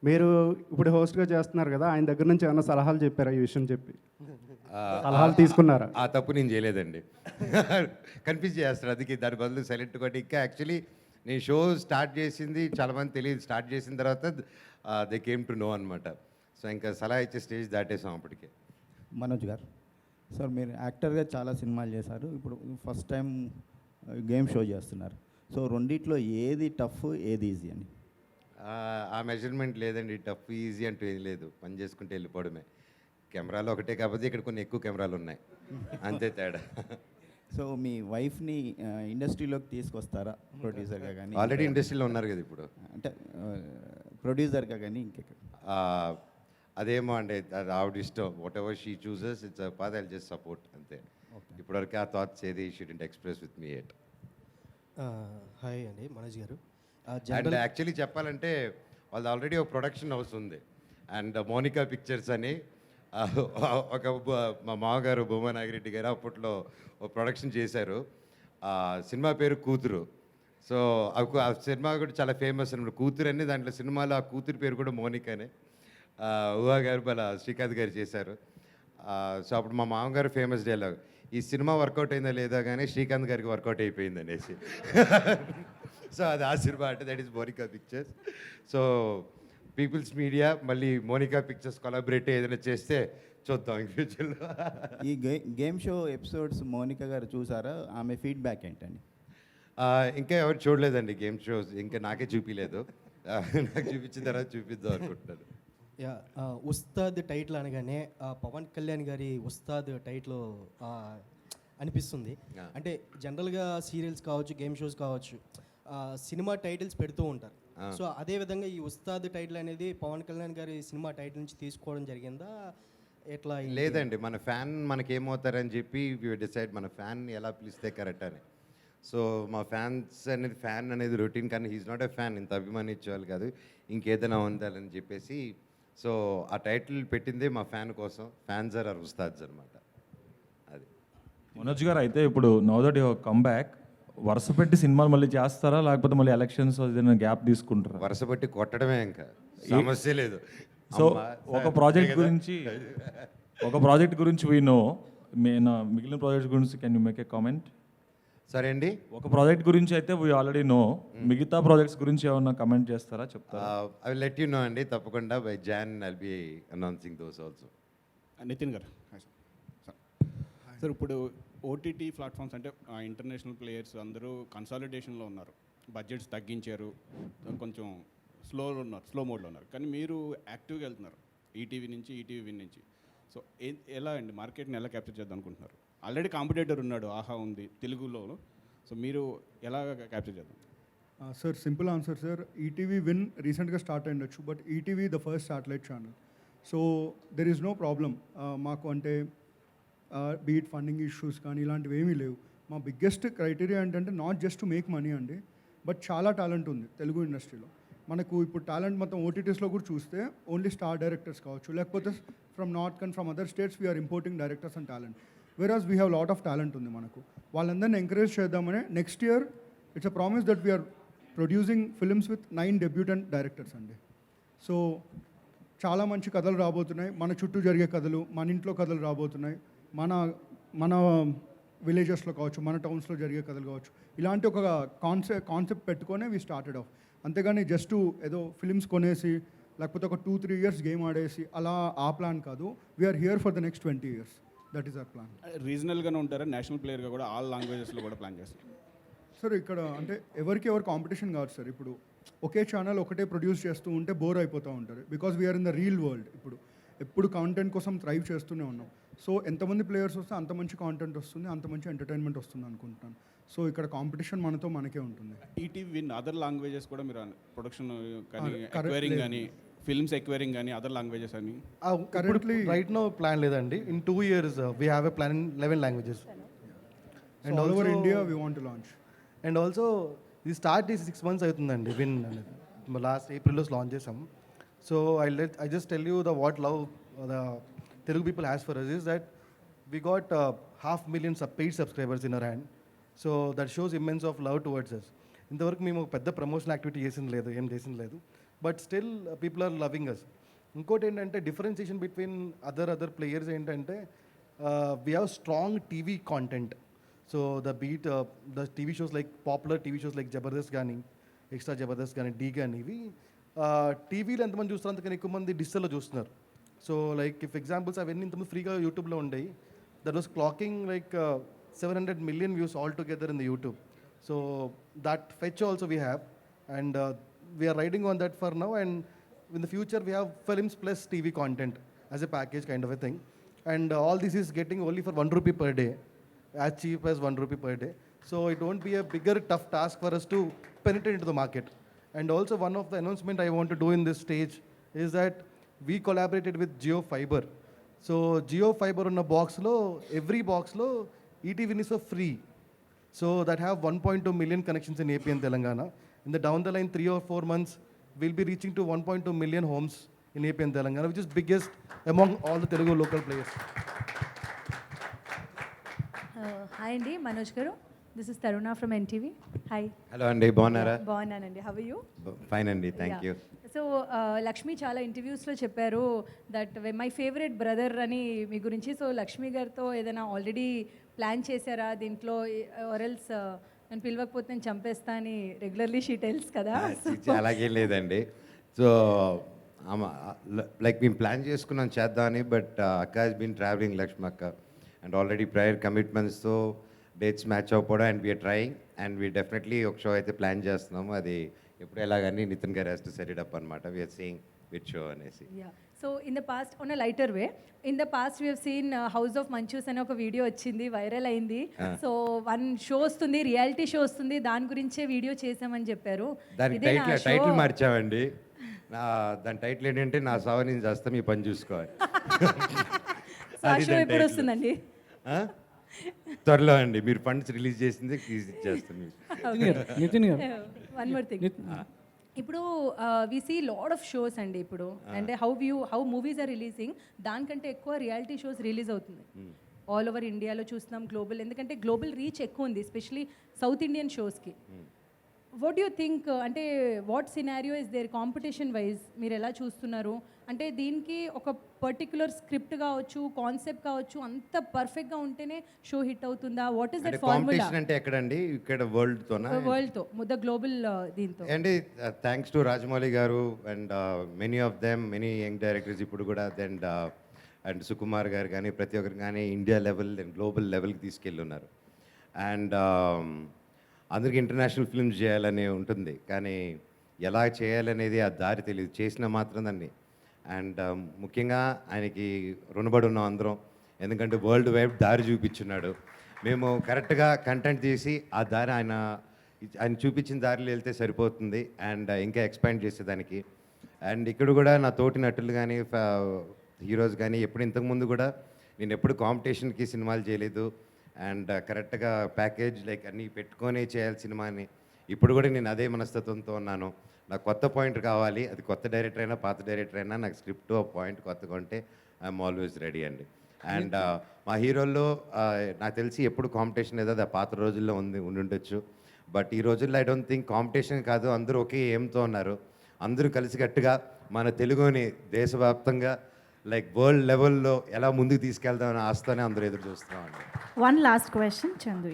మీరు ఇప్పుడు హోస్ట్గా చేస్తున్నారు కదా, ఆయన దగ్గర నుంచి ఏమైనా సలహాలు చెప్పారా ఈ విషయం చెప్పి? సలహాలు తీసుకున్నారా?
ఆ తప్పు నేను చేయలేదండి. కన్ఫ్యూజ్ చేస్తాడు, అందుకే దాని బదులు సైలెంట్ కొట్టి. ఇంకా యాక్చువల్లీ నేను షో స్టార్ట్ చేసింది చాలామంది తెలియదు. స్టార్ట్ చేసిన తర్వాత దే కేమ్ టు నో అనమాట. సో ఇంకా సలహా ఇచ్చే స్టేజ్ దాటేసాం అప్పటికే.
మనోజ్ గారు, సార్ మీరు యాక్టర్గా చాలా సినిమాలు చేశారు, ఇప్పుడు ఫస్ట్ టైం గేమ్ షో చేస్తున్నారు. సో రెండిట్లో ఏది టఫ్ ఏది ఈజీ అని?
ఆ మెజర్మెంట్ లేదండి. టఫ్ ఈజీ అంటూ ఏం లేదు, పని చేసుకుంటే వెళ్ళిపోవడమే. కెమెరాలు ఒకటే కాకపోతే ఇక్కడ కొన్ని ఎక్కువ కెమెరాలు ఉన్నాయి, అంతే తేడా.
సో మీ వైఫ్ని ఇండస్ట్రీలోకి తీసుకొస్తారా ప్రొడ్యూసర్గా కానీ?
ఆల్రెడీ ఇండస్ట్రీలో ఉన్నారు కదా ఇప్పుడు.
అంటే ప్రొడ్యూసర్గా కానీ ఇంకెక్కడ?
అదేమో అండి, అది ఆవిడ ఇష్టం. What ever she chooses it's path, I'll just support అంతే. ఇప్పటివరకు ఆ థాట్స్ ఏది she didn't express with me at.
Hi అండి మనోజ్ గారు.
అండ్ యాక్చువల్లీ చెప్పాలంటే వాళ్ళది ఆల్రెడీ ఒక ప్రొడక్షన్ హౌస్ ఉంది. అండ్ మోనికా పిక్చర్స్ అని మా మామగారు భూమా నాగిరెడ్డి గారు అప్పట్లో ఒక ప్రొడక్షన్ చేశారు. సినిమా పేరు కూతురు. సో ఆ సినిమా కూడా చాలా ఫేమస్ అనమాట. కూతురు అని దాంట్లో సినిమాలో ఆ కూతురు పేరు కూడా మోనికానే. ఊహా గారు శ్రీకాంత్ గారు చేశారు. సో అప్పుడు మా మామగారు ఫేమస్ డైలాగ్, ఈ సినిమా వర్కౌట్ అయిందా లేదా కానీ శ్రీకాంత్ గారికి వర్కౌట్ అయిపోయింది అనేసి. సో అది ఆ సినిమా అంటే that is Monica Pictures. So people's media మళ్ళీ మోనికా పిక్చర్స్ కొలాబరేట్ ఏదైనా చేస్తే చూద్దాం ఈ ఫ్యూచర్లో.
ఈ గేమ్ షో ఎపిసోడ్స్ మోనికా గారు చూసారా? ఆమె ఫీడ్బ్యాక్ ఏంటండి?
ఇంకా ఎవరు చూడలేదండి గేమ్ షోస్, ఇంకా నాకే చూపించలేదు. నాకు చూపించిన తర్వాత చూపిద్దాం అనుకుంటున్నాను.
యా, ఉస్తాద్ టైటిల్ అనగానే పవన్ కళ్యాణ్ గారి ఉస్తాద్ టైటిల్ అనిపిస్తుంది. అంటే జనరల్గా సీరియల్స్ కావచ్చు, గేమ్ షోస్ కావచ్చు, సినిమా టైటిల్స్ పెడుతూ ఉంటారు. సో అదే విధంగా ఈ ఉస్తాద్ టైటిల్ అనేది పవన్ కళ్యాణ్ గారి సినిమా టైటిల్ నుంచి తీసుకోవడం జరిగిందా ఎట్లా?
లేదండి, మన ఫ్యాన్ మనకేమవుతారని చెప్పి డిసైడ్ మన ఫ్యాన్ ఎలా పిలిస్తే కరెక్ట్ అని. సో మా ఫ్యాన్ అనేది రొటీన్, కానీ హీస్ నాట్ ఎ ఫ్యాన్, ఇంత అభిమానించేవాళ్ళు కాదు, ఇంకేదైనా ఉండాలని చెప్పేసి. సో ఆ టైటిల్ పెట్టిందే మా ఫ్యాన్ కోసం. ఫ్యాన్స్ ఆర్ ఆర్ ఉస్తాద్స్ అనమాట. అది
మనోజ్ గారు, అయితే ఇప్పుడు now that you come back, వరుస పెట్టి సినిమాలు మళ్ళీ చేస్తారా, లేకపోతే మళ్ళీ ఎలక్షన్స్ ఏదైనా గ్యాప్ తీసుకుంటారా?
వరుస పెట్టి కొట్టడమే, ఇంకా సమస్య లేదు.
సో ఒక ప్రాజెక్ట్ గురించి వీ నో, మిగిలిన ప్రాజెక్ట్ గురించి can you make a comment?
సరే అండి,
ఒక ప్రాజెక్ట్ గురించి అయితే వీ ఆల్రెడీ నో, మిగతా ప్రాజెక్ట్స్ గురించి ఏమన్నా కమెంట్ చేస్తారా, చెప్తారా?
I will let you know అండి, తప్పకుండా. By June I'll be announcing those also.
Nitin గారు, సార్ ఇప్పుడు ఓటీటీ ప్లాట్ఫామ్స్ అంటే ఇంటర్నేషనల్ ప్లేయర్స్ అందరూ కన్సాలిడేషన్లో ఉన్నారు, బడ్జెట్స్ తగ్గించారు, కొంచెం స్లో మోడ్లో ఉన్నారు. కానీ మీరు యాక్టివ్గా వెళ్తున్నారు ఈటీవీ నుంచి, ఈటీవీ విన్ నుంచి. సో ఎలా అండి మార్కెట్ని ఎలా క్యాప్చర్ చేద్దాం అనుకుంటున్నారు? ఆల్రెడీ కాంపిటేటర్ ఉన్నాడు, ఆహా ఉంది తెలుగులో. సో మీరు ఎలా క్యాప్చర్ చేద్దాం?
Sir simple answer sir, ETV win రీసెంట్గా స్టార్ట్ అయ్యిండొచ్చు, but ETV the first satellite channel. So there is no problem మాకు, అంటే బీట్ ఫండింగ్ ఇష్యూస్ కానీ ఇలాంటివి ఏమీ లేవు. మా బిగ్గెస్ట్ క్రైటీరియా ఏంటంటే not just to make money అండి, బట్ చాలా టాలెంట్ ఉంది తెలుగు ఇండస్ట్రీలో. మనకు ఇప్పుడు టాలెంట్ మొత్తం ఓటీటీస్లో కూడా చూస్తే ఓన్లీ స్టార్ డైరెక్టర్స్ కావచ్చు, లేకపోతే from north and from other states we're importing directors and talent. Whereas we have lot of talent ఉంది మనకు. వాళ్ళందరినీ ఎంకరేజ్ చేద్దామని next year it's a promise that we're producing films with 9 debutant directors అండి. So చాలా మంచి కథలు రాబోతున్నాయి, మన చుట్టూ జరిగే కథలు, మన ఇంట్లో కథలు రాబోతున్నాయి, మన విలేజెస్లో కావచ్చు, మన టౌన్స్లో జరిగే కథలు కావచ్చు. ఇలాంటి ఒక కాన్సెప్ట్ పెట్టుకొనే వీ స్టార్టెడ్ ఆఫ్. అంతేగాని జస్ట్ ఏదో ఫిలిమ్స్ కొనేసి లేకపోతే ఒక 2-3 ఇయర్స్ గేమ్ ఆడేసి అలా ఆ ప్లాన్ కాదు. We're here for the next 20 years. That is our plan.
రీజనల్గానే ఉంటారా, నేషనల్ ప్లేయర్గా కూడా ఆల్ లాంగ్వేజెస్లో కూడా ప్లాన్ చేస్తారు?
సార్ ఇక్కడ అంటే ఎవరికి ఎవరు కాంపిటీషన్ కాదు సార్. ఇప్పుడు ఒకే ఛానల్ ఒకటే ప్రొడ్యూస్ చేస్తూ ఉంటే బోర్ అయిపోతూ ఉంటారు, because we are in the real world. ఇప్పుడు ఎప్పుడు కాంటెంట్ కోసం థ్రైవ్ చేస్తూనే ఉన్నాం. సో ఎంతమంది ప్లేయర్స్ వస్తే అంత మంచి కాంటెంట్ వస్తుంది, అంత మంచి ఎంటర్టైన్మెంట్ వస్తుంది అనుకుంటున్నాను. సో ఇక్కడ కాంపిటీషన్ మనకే ఉంటుంది.
ఈటీవీ విన్ అదర్ లాంగ్వేజెస్ కూడా మీరు ప్రొడక్షన్ కానీ
correct
ఎక్వైరింగ్
లేదు.
కానీ ఫిల్మ్స్ ఎక్వైరింగ్ కానీ అదర్ లాంగ్వేజెస్ అని
Currently-
రైట్ నో ప్లాన్ లేదండి. In 2 years we have a plan in 11 languages.
And all over India we want to launch.
And also ఇది start చేసి 6 months అవుతుందండి. Win అనేది last ఏప్రిల్లో లాంచ్ చేసాం. So I just tell you the what love the Telugu people has for us is that we got 500,000 paid subscribers in our hand. So that shows immense of love towards us. ఇంతవరకు మేము ఒక పెద్ద promotion activity ఏం చేసింది లేదు, but still people are loving us. ఇంకోటి ఏంటంటే differentiation between other players ఏంటంటే we have strong TV content. So the TV shows like popular TV shows like Jabardasth కానీ, ఎక్స్ట్రా జబర్దస్త్ కానీ, డీ కానీ, ఇవి టీవీలో ఎంతమంది చూస్తారు అంతకన్నా ఎక్కువ మంది డిజిటల్లో చూస్తున్నారు. సో లైక్ ఇఫ్ ఎగ్జాంపుల్స్ అవన్నీ ఇంతమంది ఫ్రీగా యూట్యూబ్లో ఉండేవి. That was clocking like 700 million views all together in the YouTube. So that fetch also we have, and we are riding on that for now, and in the future we have films plus TV content as a package kind of a thing, and all this is getting only for 1 rupee per day, as cheap as 1 rupee per day. So it won't be a bigger tough task for us to penetrate into the market. And also one of the announcement I want to do in this stage is that we collaborated with Jio Fiber. So Jio Fiber on a box lo, every box lo ETV is for free. So that have 1.2 million connections in AP and Telangana. In the down the line 3 or 4 months, we'll be reaching to 1.2 million homes in AP and Telangana, which is biggest among all the Telugu local players.
Hi అండి, Manoj garu. This is Taruna from NTV. Hi.
Hello అండి, బాగున్నారా?
బాగున్నానండి. How you?
Fine అండి, thank you.
So Lakshmi చాలా ఇంటర్వ్యూస్లో చెప్పారు that my favourite brother అని మీ గురించి. సో లక్ష్మి గారితో ఏదైనా ఆల్రెడీ ప్లాన్ చేశారా దీంట్లో? ఆర్ఎల్స్ నేను పిలవకపోతే నేను చంపేస్తా అని రెగ్యులర్లీ షీ టెల్స్ కదా.
అలాగే లేదండి. సో లైక్ మేము ప్లాన్ చేసుకున్నాం చేద్దామని, బట్ అక్క హాస్ బీన్ ట్రావెలింగ్, లక్ష్మి అక్క, అండ్ ఆల్రెడీ ప్రయర్ కమిట్మెంట్స్తో డేట్స్ మ్యాచ్ అవ్వకపోవడం, and we're trying, and we definitely ఒక షో అయితే ప్లాన్ చేస్తున్నాము. అది ఎప్పుడు ఎలాగని Nithin garu has to set it up అనమాట. వీఆర్ సీయింగ్ విత్ షో అనేసి.
So in the past on a lighter way, in the past we have seen house of Manchus అనే ఒక వీడియో వచ్చింది, వైరల్ అయింది. సో 1 షో వస్తుంది, రియాలిటీ షో వస్తుంది, దాని గురించే వీడియో చేసామని చెప్పారు.
దాని టైటిల్ మార్చామండి. దాని టైటిల్ ఏంటంటే నా సావ నేను చేస్తా, మీ పని చూసుకోవాలి.
ఆ షో ఎప్పుడు వస్తుందండి?
త్వరలో అండి, మీరు ఫండ్స్ రిలీజ్ చేసింది చేస్తాను.
నితిన్ గారు,
వన్ మోర్ థింగ్. ఇప్పుడు we see lot of shows అండి ఇప్పుడు, అంటే హౌ మూవీస్ ఆర్ రిలీజింగ్, దానికంటే ఎక్కువ రియాలిటీ షోస్ రిలీజ్ అవుతుంది ఆల్ ఓవర్ ఇండియాలో చూస్తున్నాం, గ్లోబల్. ఎందుకంటే గ్లోబల్ రీచ్ ఎక్కువ ఉంది, ఎస్పెషలీ సౌత్ ఇండియన్ షోస్కి. వాట్ యూ థింక్, అంటే what scenario is there competition wise మీరు ఎలా చూస్తున్నారు? అంటే దీనికి ఒక పర్టికులర్ స్క్రిప్ట్ కావచ్చు, కాన్సెప్ట్ కావచ్చు, అంత పర్ఫెక్ట్గా ఉంటేనే షో హిట్ అవుతుందా? What is that formula?
అంటే ఎక్కడండి? ఇక్కడ వరల్డ్తో
ద గ్లోబల్ దీంతో
అండి. థ్యాంక్స్ టు రాజమౌళి గారు and many of them, many young directors ఇప్పుడు కూడా, అండ్ సుకుమార్ గారు కానీ, ప్రతి ఒక్కరు కానీ ఇండియా లెవెల్ అండ్ గ్లోబల్ లెవెల్కి తీసుకెళ్ళి ఉన్నారు. అండ్ అందరికి ఇంటర్నేషనల్ ఫిల్మ్స్ చేయాలని ఉంటుంది, కానీ ఎలా చేయాలనేది ఆ దారి తెలియదు, చేసిన మాత్రం దాన్ని. అండ్ ముఖ్యంగా ఆయనకి రుణపడి ఉన్నాం అందరం, ఎందుకంటే వరల్డ్ వైడ్ దారి చూపించున్నాడు. మేము కరెక్ట్గా కంటెంట్ తీసి ఆ దారి ఆయన చూపించిన దారిలో వెళ్తే సరిపోతుంది, అండ్ ఇంకా ఎక్స్పాండ్ చేసేదానికి. అండ్ ఇక్కడ కూడా నా తోటి నటులు కానీ, హీరోస్ కానీ, ఇంతకుముందు కూడా నేను ఎప్పుడు కాంపిటీషన్కి సినిమాలు చేయలేదు, అండ్ కరెక్ట్గా ప్యాకేజ్ లైక్ అన్నీ పెట్టుకొని చేయాలి సినిమాని. ఇప్పుడు కూడా నేను అదే మనస్తత్వంతో ఉన్నాను. నాకు కొత్త పాయింట్ కావాలి, అది కొత్త డైరెక్టర్ అయినా పాత డైరెక్టర్ అయినా, నాకు స్క్రిప్ట్ ఆ పాయింట్ కొత్తగా ఉంటే ఐఎమ్ ఆల్వేస్ రెడీ అండి. అండ్ మా హీరోల్లో నాకు తెలిసి ఎప్పుడు కాంపిటీషన్ ఏదో అది పాత రోజుల్లో ఉండుండొచ్చు, బట్ ఈ రోజుల్లో ఐ డోంట్ థింక్ కాంపిటీషన్ కాదు, అందరూ ఒకే ఏమ్తో ఉన్నారు. అందరూ కలిసికట్టుగా మన తెలుగుని దేశవ్యాప్తంగా లైక్ వరల్డ్ లెవెల్లో ఎలా ముందుకు తీసుకెళ్దామని ఆస్తోనే అందరూ ఎదురు చూస్తున్నామండి.
One last question Chandu.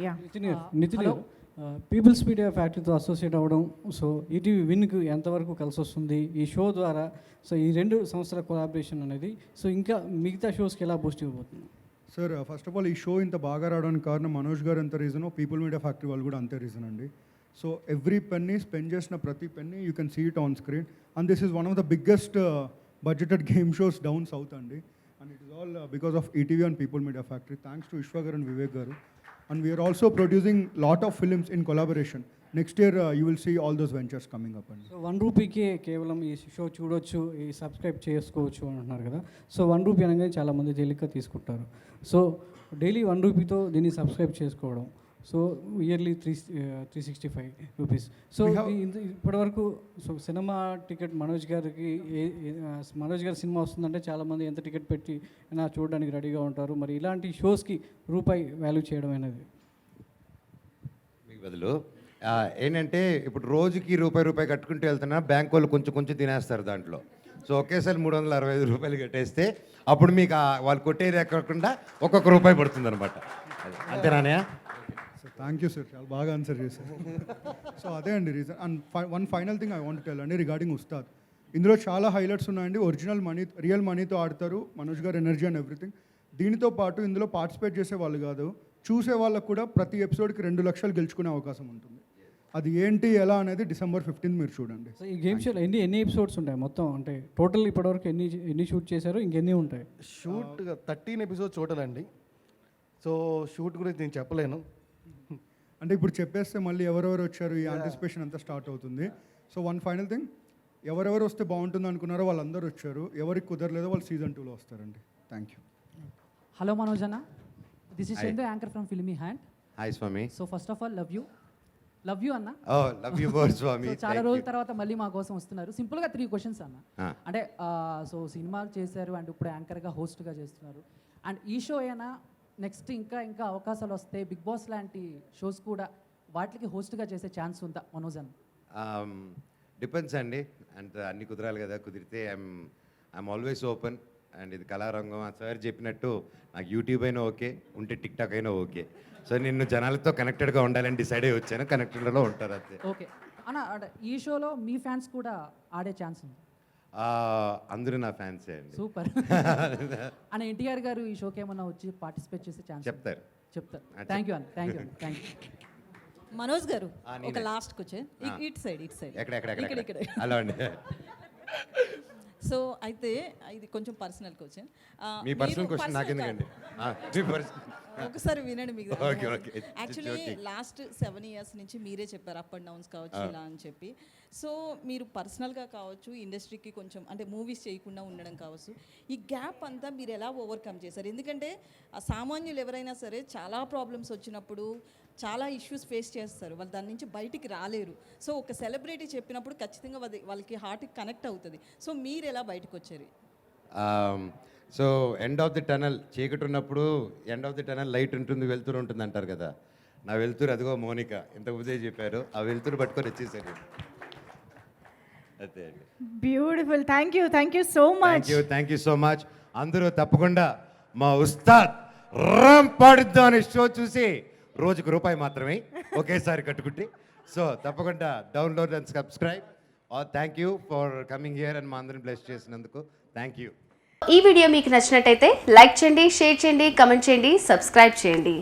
Nitin గారు, పీపుల్స్ మీడియా ఫ్యాక్టరీతో అసోసియేట్ అవ్వడం, సో ఈటీవీ విన్కి ఎంతవరకు కలిసి వస్తుంది ఈ షో ద్వారా? సో ఈ 2 సంస్థల కొలాబరేషన్ అనేది, సో ఇంకా మిగతా షోస్కి ఎలా బూస్ట్ ఇవ్వబోతుంది?
సార్, ఫస్ట్ ఆఫ్ ఆల్ ఈ షో ఇంత బాగా రావడానికి కారణం మనోజ్ గారు ఎంత రీజనో, పీపుల్ మీడియా ఫ్యాక్టరీ వాళ్ళు కూడా అంతే రీజన్ అండి. సో ఎవ్రీ పెన్నీ స్పెండ్ చేసిన ప్రతి penny you can see it on screen, and this is one of the biggest budgeted game shows down south అండి. And it is all because of ETV and People Media Factory. Thanks to Ishwa garu and Vivek garu. And we are also producing lot of films in collaboration. Next year you will see all those ventures coming up అండి.
So 1 రూపీకి కేవలం ఈ show చూడొచ్చు, ఈ subscribe చేసుకోవచ్చు అని అంటున్నారు కదా. So 1 rupee అనగానే చాలామంది తేలిగ్గా తీసుకుంటారు. సో డైలీ 1 రూపీతో దీన్ని సబ్స్క్రైబ్ చేసుకోవడం, సో ఇయర్లీ 365 రూపీస్. సో ఇప్పటివరకు సో సినిమా టికెట్ మనోజ్ గారికి మనోజ్ గారి సినిమా వస్తుందంటే చాలామంది ఎంత టికెట్ పెట్టి అయినా చూడడానికి రెడీగా ఉంటారు. మరి ఇలాంటి షోస్కి రూపాయి వాల్యూ చేయడం అనేది
మీకు బదులు ఏంటంటే ఇప్పుడు రోజుకి రూపాయి కట్టుకుంటూ వెళ్తున్నా బ్యాంక్ వాళ్ళు కొంచెం కొంచెం తినేస్తారు దాంట్లో. సో ఒకేసారి 365 రూపాయలు కట్టేస్తే అప్పుడు మీకు వాళ్ళు కొట్టేది ఎక్కకుండా ఒక్కొక్క రూపాయి పడుతుంది అనమాట. అంతేనానే?
థ్యాంక్ యూ సార్, చాలా బాగా ఆన్సర్ చేశారు. సో అదే అండి reason. And one final thing I want tell అండి రిగార్డింగ్ ఉస్తాద్. ఇందులో చాలా హైలైట్స్ ఉన్నాయండి. ఒరిజినల్ మనీ, రియల్ మనీతో ఆడతారు మనోజ్ గారు, ఎనర్జీ అండ్ ఎవ్రీథింగ్. దీనితో పాటు ఇందులో పార్టిసిపేట్ చేసే వాళ్ళు కాదు, చూసే వాళ్ళకు కూడా ప్రతి ఎపిసోడ్కి 2 లక్షలు గెలుచుకునే అవకాశం ఉంటుంది. అది ఏంటి ఎలా అనేది December 15th మీరు చూడండి.
సో ఈ గేమ్ షోలో ఎన్ని ఎపిసోడ్స్ ఉంటాయి మొత్తం? అంటే టోటల్ ఇప్పటివరకు ఎన్ని షూట్ చేశారు, ఇంకెన్ని ఉంటాయి?
షూట్ 13 ఎపిసోడ్స్ టోటల్ అండి. సో షూట్ గురించి నేను చెప్పలేను.
అంటే ఇప్పుడు చెప్పేస్తే మళ్ళీ ఎవరెవరు వచ్చారు ఈ యాంటిసిపేషన్ అంతా స్టార్ట్ అవుతుంది. సో వన్ ఫైనల్ థింగ్, ఎవరెవరు వస్తే బాగుంటుంది అనుకున్నారో వాళ్ళందరూ వచ్చారు, ఎవరికి కుదరలేదో వాళ్ళు సీజన్ 2లో వస్తారండి. Thank you.
హలో మనోజ్ అన్న, this is Chandu, anchor from filmy hand.
Hi స్వామి.
So first of all love you అన్న.
లవ్ యూ మోర్ స్వామి.
చాలా రోజుల తర్వాత మళ్ళీ మా కోసం వస్తున్నారు. సింపుల్గా 3 క్వశ్చన్స్ అన్న. అంటే సో సినిమాలు చేశారు అండ్ ఇప్పుడు యాంకర్గా హోస్ట్గా చేస్తున్నారు. అండ్ ఈ షో అయినా నెక్స్ట్ ఇంకా అవకాశాలు వస్తే బిగ్ బాస్ లాంటి షోస్ కూడా వాటికి హోస్ట్గా చేసే ఛాన్స్ ఉందా మనోజ్ అన్న?
డిపెండ్స్ అండి. అండ్ అన్ని కుదరాలి కదా. కుదిరితే ఐఎమ్ ఆల్వేస్ ఓపెన్. అండ్ ఇది కళారంగం. ఆ సార్ చెప్పినట్టు నాకు యూట్యూబ్ అయినా ఓకే, ఉంటే టిక్ టాక్ అయినా ఓకే. సో నేను జనాలతో కనెక్టెడ్గా ఉండాలని డిసైడ్ అయ్యి వచ్చాను. కనెక్టెడ్లో ఉంటారు అంతే.
ఓకే అన్న, ఈ షోలో మీ ఫ్యాన్స్ కూడా ఆడే ఛాన్స్ ఉంది?
అందరూ నా ఫ్యాన్సే అండి.
సూపర్. అన్న ఎన్టీఆర్ గారు ఈ షోకి ఏమన్నా వచ్చి పార్టిసిపేట్ చేసే ఛాన్స్
చెప్తారు.
థ్యాంక్ యూ అన్న, థ్యాంక్ యూ.
మనోజ్ గారు ఒక లాస్ట్ క్వశ్చన్. ఇటు సైడ్
ఎక్కడ అలా అండి.
సో అయితే ఇది కొంచెం పర్సనల్ క్వశ్చన్.
మీ పర్సనల్ క్వశ్చన్ నాకెందుకండి?
ఒకసారి వినండి. మీకు
ఓకే.
యాక్చువల్లీ లాస్ట్ 7 years నుంచి మీరే చెప్పారు అప్ అండ్ డౌన్స్ కావచ్చు ఇలా అని చెప్పి. సో మీరు పర్సనల్గా కావచ్చు, ఇండస్ట్రీకి కొంచెం అంటే మూవీస్ చేయకుండా ఉండడం కావచ్చు, ఈ గ్యాప్ అంతా మీరు ఎలా ఓవర్కమ్ చేశారు? ఎందుకంటే సామాన్యులు ఎవరైనా సరే చాలా ప్రాబ్లమ్స్ వచ్చినప్పుడు చాలా ఇష్యూస్ ఫేస్ చేస్తారు, వాళ్ళు దాని నుంచి బయటికి రాలేరు. సో ఒక సెలబ్రిటీ చెప్పినప్పుడు ఖచ్చితంగా వాళ్ళకి హార్ట్కి కనెక్ట్ అవుతుంది. సో మీరు ఎలా బయటకు వచ్చారు?
So end of the tunnel, చీకటి ఉన్నప్పుడు end of the tunnel light ఉంటుంది, వెలుతురు ఉంటుంది అంటారు కదా. నా వెలుతురు అదిగో మోనిక ఇంతకుముందే చెప్పారు. ఆ వెలుతురు పట్టుకొని వచ్చేసారు. అదే అండి.
Beautiful. Thank you so much.
Thank you so much. అందరూ తప్పకుండా మా ఉస్తాద్ రాంపాడిద్దాం అనే షో చూసి రోజుకు రూపాయి మాత్రమే ఒకేసారి కట్టుకుంటే. సో తప్పకుండా download and subscribe. Thank you for coming here and మా అందరిని బ్లెస్ చేసినందుకు థ్యాంక్ యూ.
ఈ వీడియో మీకు నచ్చినట్టయితే లైక్ చేయండి, షేర్ చేయండి, కమెంట్ చేయండి, సబ్స్క్రైబ్ చేయండి.